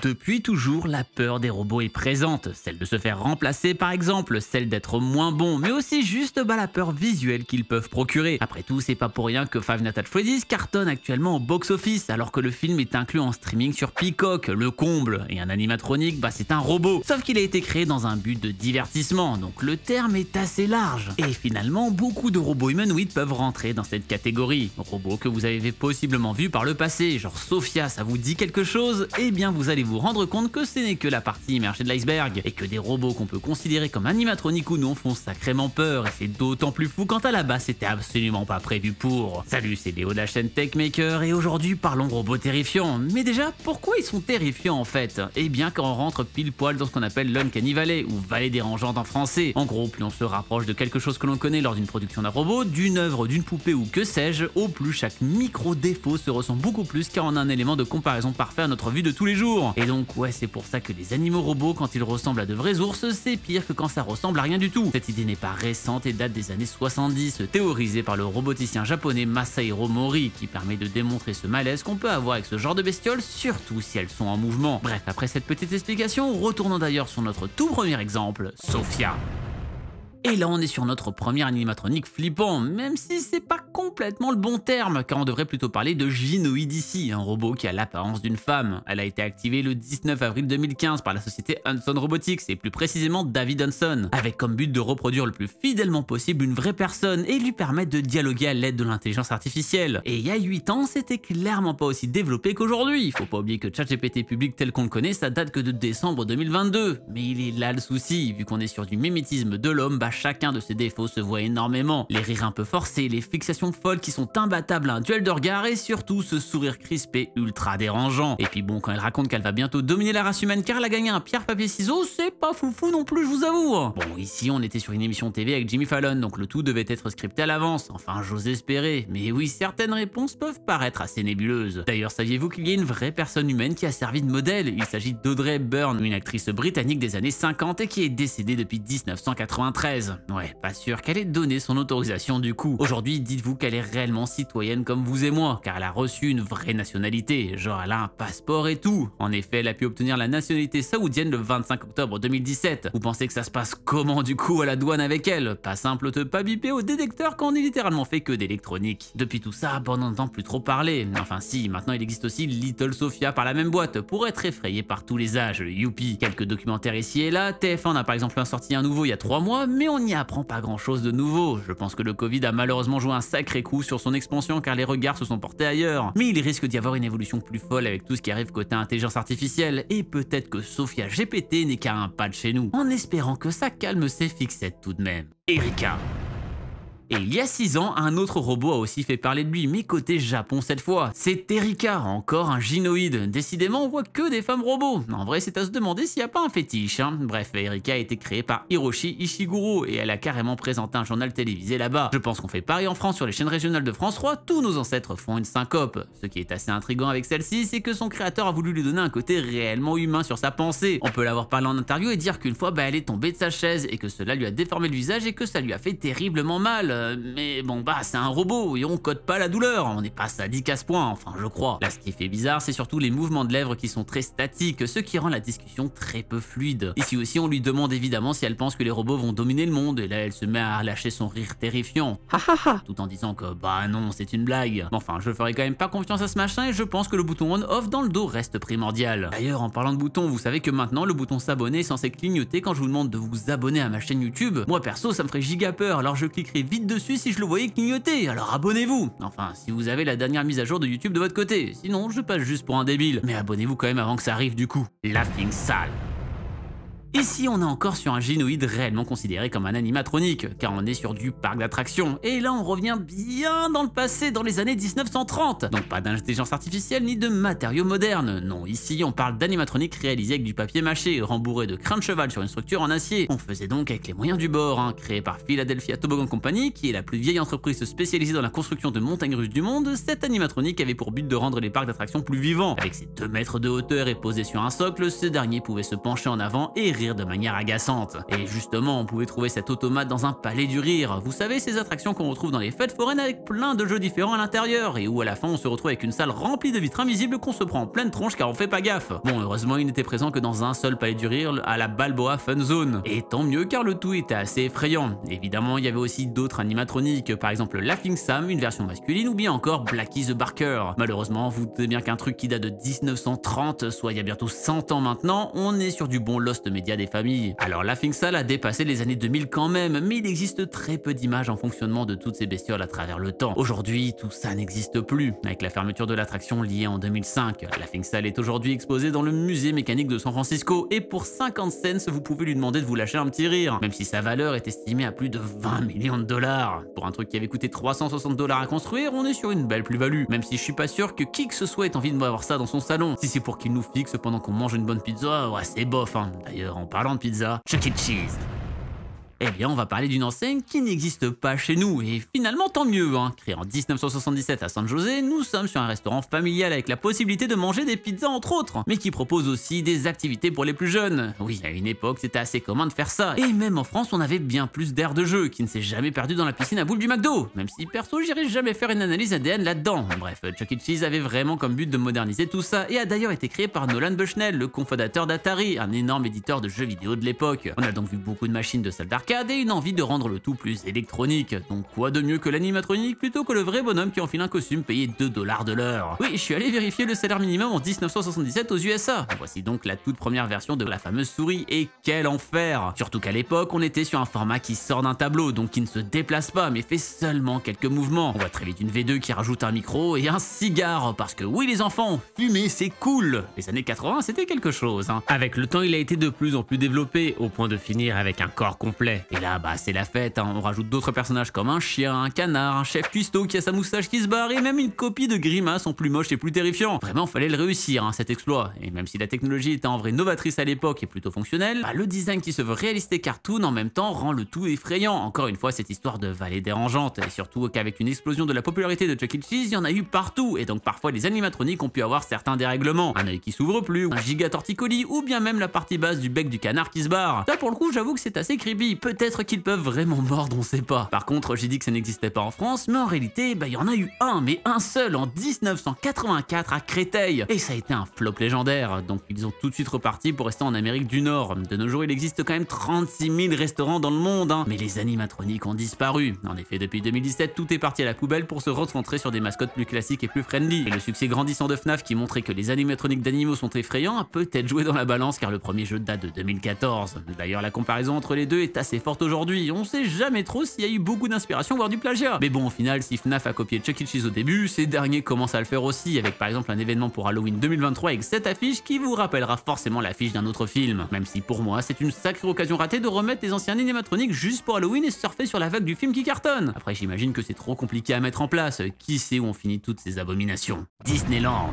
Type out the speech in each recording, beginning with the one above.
Depuis toujours, la peur des robots est présente, celle de se faire remplacer par exemple, celle d'être moins bon, mais aussi juste la peur visuelle qu'ils peuvent procurer. Après tout, c'est pas pour rien que Five Nights at Freddy's cartonne actuellement au box-office, alors que le film est inclus en streaming sur Peacock, le comble, et un animatronique, c'est un robot. Sauf qu'il a été créé dans un but de divertissement, donc le terme est assez large. Et finalement, beaucoup de robots humanoïdes peuvent rentrer dans cette catégorie. Robots que vous avez possiblement vus par le passé, genre Sophia, ça vous dit quelque chose? Eh bien, vous allez vous rendre compte que ce n'est que la partie immergée de l'iceberg, et que des robots qu'on peut considérer comme animatroniques ou non font sacrément peur, et c'est d'autant plus fou quand à la base c'était absolument pas prévu pour. Salut, c'est Léo de la chaîne Techmaker, et aujourd'hui parlons robots terrifiants. Mais déjà, pourquoi ils sont terrifiants en fait? Eh bien, quand on rentre pile poil dans ce qu'on appelle l'Uncanny Valley, ou vallée dérangeante en français. En gros, plus on se rapproche de quelque chose que l'on connaît lors d'une production d'un robot, d'une œuvre, d'une poupée ou que sais-je, au plus chaque micro défaut se ressent beaucoup plus car on a un élément de comparaison parfait à notre vue de tous les jours. Et donc ouais, c'est pour ça que les animaux robots, quand ils ressemblent à de vrais ours, c'est pire que quand ça ressemble à rien du tout. Cette idée n'est pas récente et date des années 70, théorisée par le roboticien japonais Masahiro Mori, qui permet de démontrer ce malaise qu'on peut avoir avec ce genre de bestioles, surtout si elles sont en mouvement. Bref, après cette petite explication, retournons d'ailleurs sur notre tout premier exemple, Sophia. Et là on est sur notre premier animatronique flippant, même si c'est pas complètement le bon terme, car on devrait plutôt parler de Gynoïde ici, un robot qui a l'apparence d'une femme. Elle a été activée le 19 avril 2015 par la société Hanson Robotics, et plus précisément David Hanson, avec comme but de reproduire le plus fidèlement possible une vraie personne et lui permettre de dialoguer à l'aide de l'intelligence artificielle. Et il y a 8 ans, c'était clairement pas aussi développé qu'aujourd'hui. Faut pas oublier que ChatGPT public tel qu'on le connaît, ça date que de décembre 2022. Mais il est là le souci, vu qu'on est sur du mimétisme de l'homme, chacun de ses défauts se voit énormément. Les rires un peu forcés, les fixations folles qui sont imbattables à un duel de regard et surtout ce sourire crispé ultra dérangeant. Et puis bon, quand elle raconte qu'elle va bientôt dominer la race humaine car elle a gagné un pierre-papier-ciseaux, c'est pas foufou non plus, je vous avoue. Bon, ici on était sur une émission TV avec Jimmy Fallon, donc le tout devait être scripté à l'avance, enfin j'ose espérer. Mais oui, certaines réponses peuvent paraître assez nébuleuses. D'ailleurs, saviez-vous qu'il y a une vraie personne humaine qui a servi de modèle? Il s'agit d'Audrey Byrne, une actrice britannique des années 50 et qui est décédée depuis 1993. Ouais, pas sûr qu'elle ait donné son autorisation du coup. Aujourd'hui, dites-vous qu'elle est réellement citoyenne comme vous et moi, car elle a reçu une vraie nationalité, genre elle a un passeport et tout. En effet, elle a pu obtenir la nationalité saoudienne le 25 octobre 2017. Vous pensez que ça se passe comment du coup à la douane avec elle? Pas simple de pas biper au détecteur quand on est littéralement fait que d'électronique. Depuis tout ça, on n'entend plus trop parler. Enfin si, maintenant il existe aussi Little Sophia par la même boîte, pour être effrayé par tous les âges, youpi. Quelques documentaires ici et là, TF1 en a par exemple sorti un nouveau il y a 3 mois, mais on n'y apprend pas grand chose de nouveau. Je pense que le Covid a malheureusement joué un sacré coup sur son expansion car les regards se sont portés ailleurs. Mais il risque d'y avoir une évolution plus folle avec tout ce qui arrive côté intelligence artificielle, et peut-être que Sophia GPT n'est qu'à un pas de chez nous, en espérant que ça calme ses fixettes tout de même. Erika. Et il y a 6 ans, un autre robot a aussi fait parler de lui, mais côté Japon cette fois. C'est Erika, encore un gynoïde. Décidément, on voit que des femmes robots. En vrai, c'est à se demander s'il n'y a pas un fétiche. Bref, Erika a été créée par Hiroshi Ishiguro et elle a carrément présenté un journal télévisé là-bas. Je pense qu'on fait pareil en France sur les chaînes régionales de France 3, tous nos ancêtres font une syncope. Ce qui est assez intriguant avec celle-ci, c'est que son créateur a voulu lui donner un côté réellement humain sur sa pensée. On peut l'avoir parlé en interview et dire qu'une fois, elle est tombée de sa chaise et que cela lui a déformé le visage et que ça lui a fait terriblement mal. Mais bon c'est un robot et on code pas la douleur, on n'est pas sadique à ce point, enfin je crois. Là ce qui fait bizarre c'est surtout les mouvements de lèvres qui sont très statiques, ce qui rend la discussion très peu fluide. Ici aussi on lui demande évidemment si elle pense que les robots vont dominer le monde et là elle se met à lâcher son rire terrifiant. Tout en disant que non c'est une blague. Enfin je ferai quand même pas confiance à ce machin et je pense que le bouton on-off dans le dos reste primordial. D'ailleurs en parlant de boutons, vous savez que maintenant le bouton s'abonner est censé clignoter quand je vous demande de vous abonner à ma chaîne YouTube. Moi perso ça me ferait giga peur, alors je cliquerai vite dessus si je le voyais clignoter, alors abonnez-vous. Enfin, si vous avez la dernière mise à jour de YouTube de votre côté, sinon je passe juste pour un débile. Mais abonnez-vous quand même avant que ça arrive du coup. Laughing Sal. Ici, on est encore sur un gynoïde réellement considéré comme un animatronique, car on est sur du parc d'attractions. Et là, on revient bien dans le passé, dans les années 1930. Donc pas d'intelligence artificielle ni de matériaux modernes. Non, ici, on parle d'animatronique réalisé avec du papier mâché, rembourré de crins de cheval sur une structure en acier. On faisait donc avec les moyens du bord, créé par Philadelphia Toboggan Company, qui est la plus vieille entreprise spécialisée dans la construction de montagnes russes du monde. Cette animatronique avait pour but de rendre les parcs d'attractions plus vivants. Avec ses 2 mètres de hauteur et posé sur un socle, ce dernier pouvait se pencher en avant et rire de manière agaçante. Et justement, on pouvait trouver cet automate dans un palais du rire. Vous savez, ces attractions qu'on retrouve dans les fêtes foraines avec plein de jeux différents à l'intérieur et où à la fin on se retrouve avec une salle remplie de vitres invisibles qu'on se prend en pleine tronche car on fait pas gaffe. Bon, heureusement, il n'était présent que dans un seul palais du rire, à la Balboa Fun Zone. Et tant mieux car le tout était assez effrayant. Évidemment, il y avait aussi d'autres animatroniques, par exemple Laughing Sam, une version masculine, ou bien encore Blackie the Barker. Malheureusement, vous doutez bien qu'un truc qui date de 1930, soit il y a bientôt 100 ans maintenant, on est sur du bon Lost Media des familles. Alors Laughing Sam a dépassé les années 2000 quand même, mais il existe très peu d'images en fonctionnement de toutes ces bestioles à travers le temps. Aujourd'hui, tout ça n'existe plus, avec la fermeture de l'attraction liée en 2005. Laughing Sam est aujourd'hui exposé dans le musée mécanique de San Francisco, et pour 50 cents, vous pouvez lui demander de vous lâcher un petit rire, même si sa valeur est estimée à plus de 20 millions de dollars. Pour un truc qui avait coûté 360 $ à construire, on est sur une belle plus-value, même si je suis pas sûr que qui que ce soit ait envie de voir ça dans son salon. Si c'est pour qu'il nous fixe pendant qu'on mange une bonne pizza, ouais, c'est bof, hein. D'ailleurs, en parlant de pizza, Chuck E. Cheese. Eh bien, on va parler d'une enseigne qui n'existe pas chez nous, et finalement tant mieux, hein. Créé en 1977 à San José, nous sommes sur un restaurant familial avec la possibilité de manger des pizzas entre autres, mais qui propose aussi des activités pour les plus jeunes. Oui, à une époque, c'était assez commun de faire ça, et même en France, on avait bien plus d'air de jeu, qui ne s'est jamais perdu dans la piscine à boules du McDo, même si perso, j'irais jamais faire une analyse ADN là-dedans. Bref, Chuck E. Cheese avait vraiment comme but de moderniser tout ça, et a d'ailleurs été créé par Nolan Bushnell, le cofondateur d'Atari, un énorme éditeur de jeux vidéo de l'époque. On a donc vu beaucoup de machines de salles d'arcade et une envie de rendre le tout plus électronique. Donc quoi de mieux que l'animatronique plutôt que le vrai bonhomme qui enfile un costume payé 2 $ de l'heure. Oui, je suis allé vérifier le salaire minimum en 1977 aux USA. Voici donc la toute première version de la fameuse souris, et quel enfer! Surtout qu'à l'époque, on était sur un format qui sort d'un tableau, donc qui ne se déplace pas mais fait seulement quelques mouvements. On voit très vite une V2 qui rajoute un micro et un cigare, parce que oui les enfants, fumer c'est cool! Les années 80 c'était quelque chose, hein. Avec le temps, il a été de plus en plus développé, au point de finir avec un corps complet. Et là, bah c'est la fête, hein. On rajoute d'autres personnages comme un chien, un canard, un chef cuistot qui a sa moustache qui se barre, et même une copie de Grimace en plus moche et plus terrifiant. Vraiment, fallait le réussir, hein, cet exploit. Et même si la technologie était en vrai novatrice à l'époque et plutôt fonctionnelle, bah, le design qui se veut réaliste et cartoon en même temps rend le tout effrayant. Encore une fois, cette histoire de vallée dérangeante, et surtout qu'avec une explosion de la popularité de Chuck E. Cheese, il y en a eu partout, et donc parfois les animatroniques ont pu avoir certains dérèglements. Un œil qui s'ouvre plus, un giga torticolis, ou bien même la partie basse du bec du canard qui se barre. Ça pour le coup, j'avoue que c'est assez creepy. Peut-être qu'ils peuvent vraiment mordre, on sait pas. Par contre, j'ai dit que ça n'existait pas en France, mais en réalité, bah il y en a eu un, mais un seul en 1984 à Créteil. Et ça a été un flop légendaire, donc ils ont tout de suite reparti pour rester en Amérique du Nord. De nos jours, il existe quand même 36 000 restaurants dans le monde, hein. Mais les animatroniques ont disparu. En effet, depuis 2017, tout est parti à la poubelle pour se recentrer sur des mascottes plus classiques et plus friendly. Et le succès grandissant de FNAF qui montrait que les animatroniques d'animaux sont effrayants a peut-être joué dans la balance car le premier jeu date de 2014. D'ailleurs, la comparaison entre les deux est assez forte aujourd'hui. On sait jamais trop s'il y a eu beaucoup d'inspiration voire du plagiat. Mais bon, au final, si FNAF a copié Chuck E. Cheese au début, ces derniers commencent à le faire aussi, avec par exemple un événement pour Halloween 2023 avec cette affiche qui vous rappellera forcément l'affiche d'un autre film. Même si pour moi, c'est une sacrée occasion ratée de remettre les anciens animatroniques juste pour Halloween et surfer sur la vague du film qui cartonne. Après, j'imagine que c'est trop compliqué à mettre en place. Qui sait où on finit toutes ces abominations? Disneyland.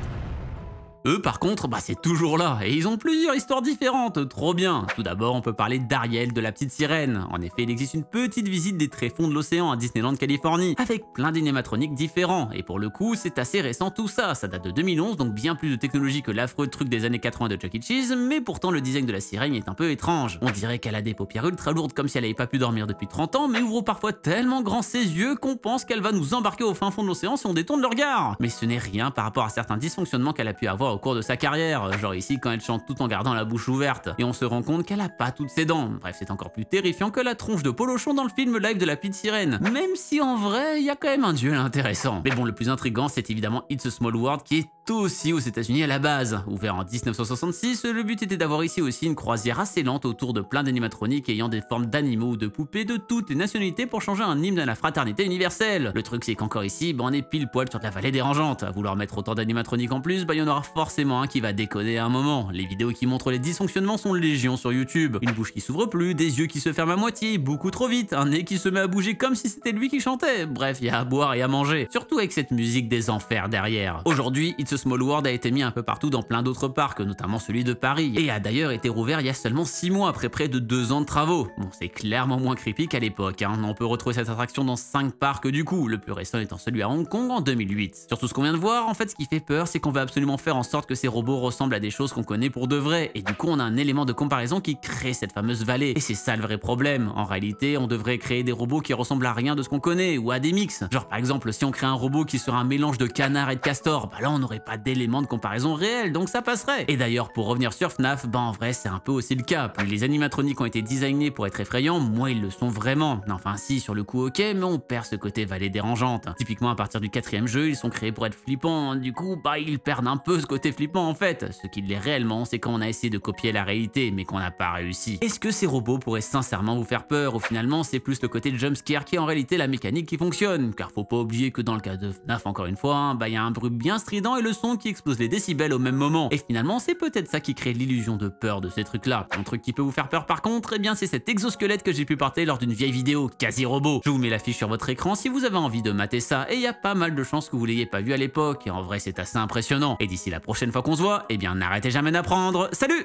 Eux par contre, bah c'est toujours là, et ils ont plusieurs histoires différentes, trop bien. Tout d'abord, on peut parler d'Ariel de la petite sirène. En effet, il existe une petite visite des tréfonds de l'océan à Disneyland Californie, avec plein d'animatroniques différents, et pour le coup, c'est assez récent tout ça, ça date de 2011, donc bien plus de technologie que l'affreux truc des années 80 de Chuck E. Cheese, mais pourtant le design de la sirène est un peu étrange. On dirait qu'elle a des paupières ultra lourdes comme si elle avait pas pu dormir depuis 30 ans, mais ouvre parfois tellement grand ses yeux qu'on pense qu'elle va nous embarquer au fin fond de l'océan si on détourne le regard. Mais ce n'est rien par rapport à certains dysfonctionnements qu'elle a pu avoir au cours de sa carrière, genre ici quand elle chante tout en gardant la bouche ouverte, et on se rend compte qu'elle a pas toutes ses dents. Bref, c'est encore plus terrifiant que la tronche de Polochon dans le film live de la petite sirène, même si en vrai, il y a quand même un duel intéressant. Mais bon, le plus intriguant, c'est évidemment It's a Small World qui est aussi aux États-Unis à la base. Ouvert en 1966, le but était d'avoir ici aussi une croisière assez lente autour de plein d'animatroniques ayant des formes d'animaux ou de poupées de toutes les nationalités pour changer un hymne à la fraternité universelle. Le truc c'est qu'encore ici, bah, on est pile poil sur de la vallée dérangeante. À vouloir mettre autant d'animatroniques en plus, bah, il y en aura forcément un qui va déconner à un moment. Les vidéos qui montrent les dysfonctionnements sont légion sur YouTube. Une bouche qui s'ouvre plus, des yeux qui se ferment à moitié, beaucoup trop vite, un nez qui se met à bouger comme si c'était lui qui chantait. Bref, il y a à boire et à manger. Surtout avec cette musique des enfers derrière. Aujourd'hui, It's a Small World a été mis un peu partout dans plein d'autres parcs, notamment celui de Paris, et a d'ailleurs été rouvert il y a seulement 6 mois après près de 2 ans de travaux. Bon, c'est clairement moins creepy qu'à l'époque, hein. On peut retrouver cette attraction dans 5 parcs du coup, le plus récent étant celui à Hong Kong en 2008. Sur tout ce qu'on vient de voir, en fait ce qui fait peur, c'est qu'on va absolument faire en sorte sorte que ces robots ressemblent à des choses qu'on connaît pour de vrai, et du coup on a un élément de comparaison qui crée cette fameuse vallée. Et c'est ça le vrai problème. En réalité, on devrait créer des robots qui ressemblent à rien de ce qu'on connaît, ou à des mix. Genre par exemple, si on crée un robot qui serait un mélange de canard et de castor, bah là on n'aurait pas d'élément de comparaison réel, donc ça passerait. Et d'ailleurs, pour revenir sur FNAF, bah en vrai c'est un peu aussi le cas. Plus les animatroniques ont été designés pour être effrayants, moins ils le sont vraiment. Enfin si, sur le coup ok, mais on perd ce côté vallée dérangeante. Typiquement à partir du 4e jeu, ils sont créés pour être flippants, du coup bah ils perdent un peu ce côté flippant en fait. Ce qui l'est réellement, c'est quand on a essayé de copier la réalité, mais qu'on n'a pas réussi. Est-ce que ces robots pourraient sincèrement vous faire peur, ou finalement c'est plus le côté jumpscare qui est en réalité la mécanique qui fonctionne? Car faut pas oublier que dans le cas de FNAF encore une fois, bah y a un bruit bien strident et le son qui explose les décibels au même moment. Et finalement c'est peut-être ça qui crée l'illusion de peur de ces trucs là. Un truc qui peut vous faire peur par contre, eh bien c'est cet exosquelette que j'ai pu porter lors d'une vieille vidéo quasi robot. Je vous mets l'affiche sur votre écran si vous avez envie de mater ça, et il y a pas mal de chances que vous l'ayez pas vu à l'époque, et en vrai c'est assez impressionnant. Et d'ici la prochaine fois qu'on se voit, eh bien n'arrêtez jamais d'apprendre. Salut!